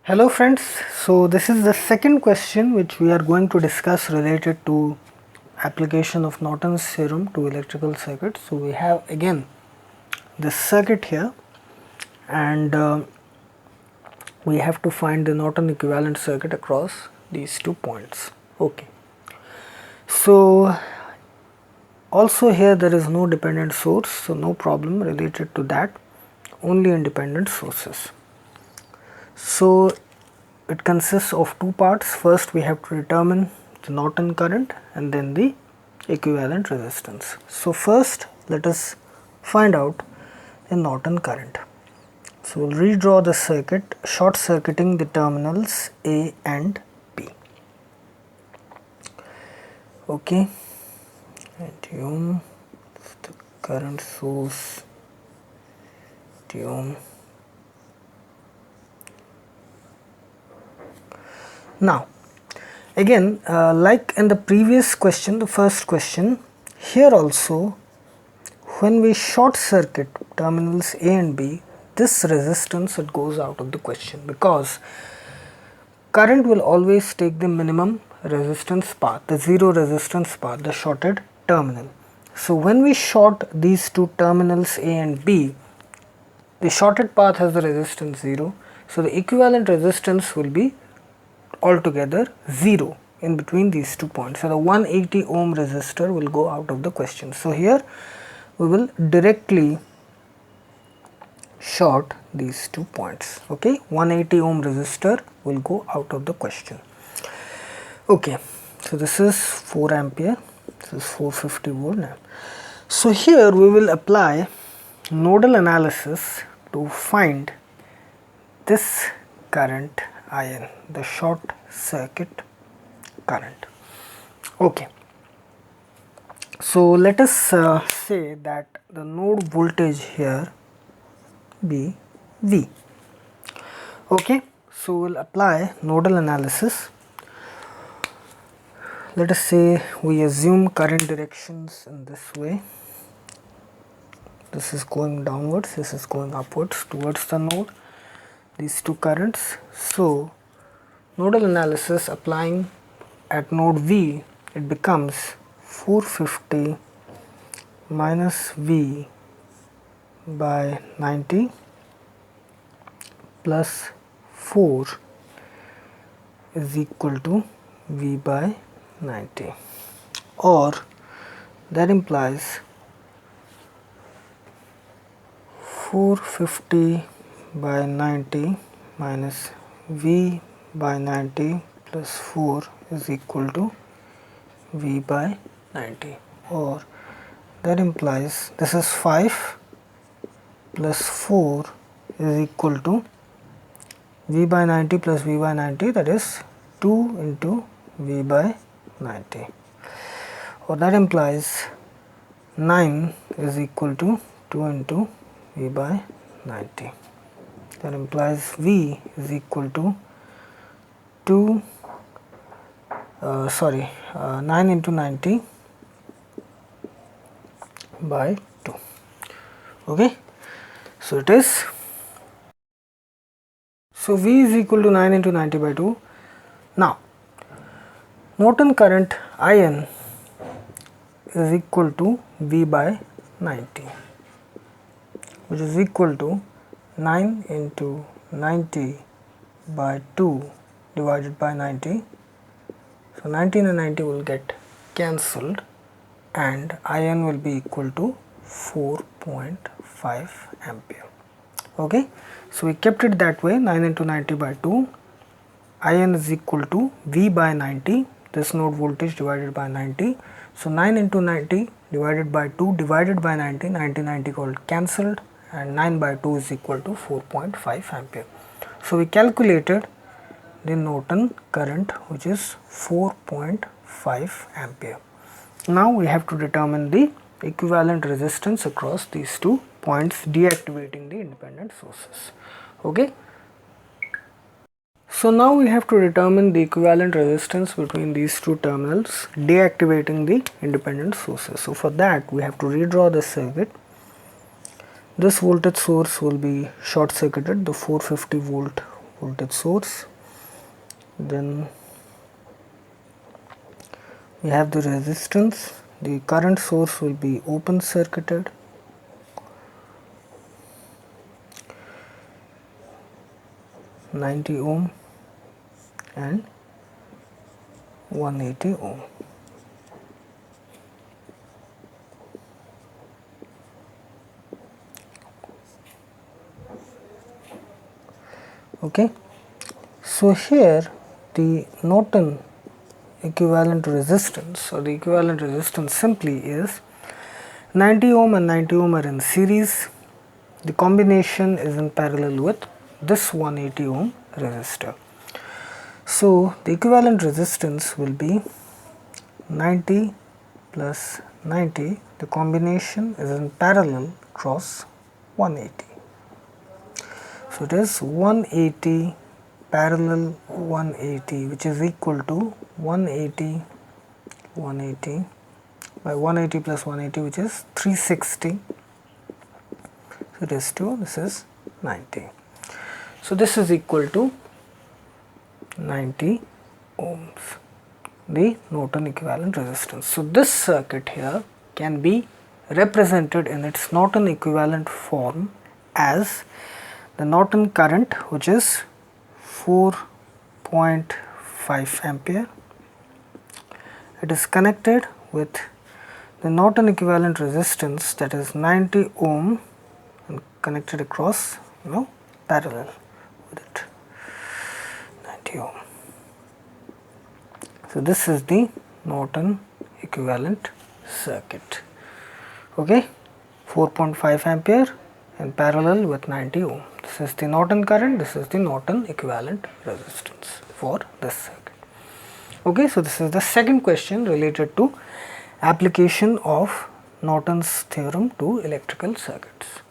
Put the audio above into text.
Hello friends, so this is the second question which we are going to discuss related to application of Norton's theorem to electrical circuits. So we have again this circuit here and we have to find the Norton equivalent circuit across these 2 points. Okay. So also here there is no dependent source, so no problem related to that, only independent sources. So it consists of 2 parts. First we have to determine the Norton current and then the equivalent resistance. So first let us find out the Norton current. So we will redraw the circuit, short circuiting the terminals A and B. Okay, and the current source, now again like in the previous question, the first question, here also when we short circuit terminals A and B, this resistance it goes out of the question because current will always take the minimum resistance path, the zero resistance path, the shorted terminal. So when we short these two terminals A and B, the shorted path has the resistance 0, so the equivalent resistance will be altogether 0 in between these 2 points. So the 180 ohm resistor will go out of the question. So here we will directly short these 2 points. Okay, 180 ohm resistor will go out of the question. Okay, so this is 4 ampere, this is 450 volt now. So here we will apply nodal analysis to find this current IN, the short circuit current. Okay, so let us say that the node voltage here be V. Okay, so we will apply nodal analysis. Let us say we assume current directions in this way. This is going downwards, this is going upwards towards the node, these two currents. So nodal analysis applying at node V, it becomes 450 minus V by 90 plus 4 is equal to V by 90, or that implies 450 by 90 minus V by 90 plus 4 is equal to V by 90, or that implies this is 5 plus 4 is equal to V by 90 plus V by 90, that is 2 into V by 90, or that implies 9 is equal to 2 into V by 90. That implies V is equal to 9 into 90 by 2. Okay, so it is, so V is equal to 9 into 90 by 2. Now Norton current IN is equal to V by 90, which is equal to 9 into 90 by 2 divided by 90. So 19 and 90 will get cancelled and IN will be equal to 4.5 ampere. Okay, so we kept it that way, 9 into 90 by 2, IN is equal to V by 90, this node voltage divided by 90. So 9 into 90 divided by 2 divided by 90, 90 got cancelled and 9 by 2 is equal to 4.5 ampere. So we calculated the Norton current, which is 4.5 ampere. Now we have to determine the equivalent resistance across these 2 points, deactivating the independent sources. Okay, so now we have to determine the equivalent resistance between these 2 terminals, deactivating the independent sources. So for that we have to redraw the circuit. This voltage source will be short circuited, the 450 volt voltage source. Then we have the resistance. The current source will be open circuited. (90 ohm) and 180 ohm. Okay. So here the Norton equivalent resistance, or the equivalent resistance simply is 90 ohm and 90 ohm are in series. The combination is in parallel with this 180 ohm resistor. So the equivalent resistance will be 90 plus 90. The combination is in parallel cross 180. So it is 180 parallel 180, which is equal to 180 by 180 plus 180, which is 360. So it is 2, this is 90. So this is equal to 90 ohms, the Norton equivalent resistance. So this circuit here can be represented in its Norton equivalent form as the Norton current, which is 4.5 ampere. It is connected with the Norton equivalent resistance, that is 90 ohm, and connected across parallel with it, 90 ohm. So this is the Norton equivalent circuit. Okay, 4.5 ampere in parallel with 90 ohm. This is the Norton current, this is the Norton equivalent resistance for this circuit. Okay, so this is the second question related to application of Norton's theorem to electrical circuits.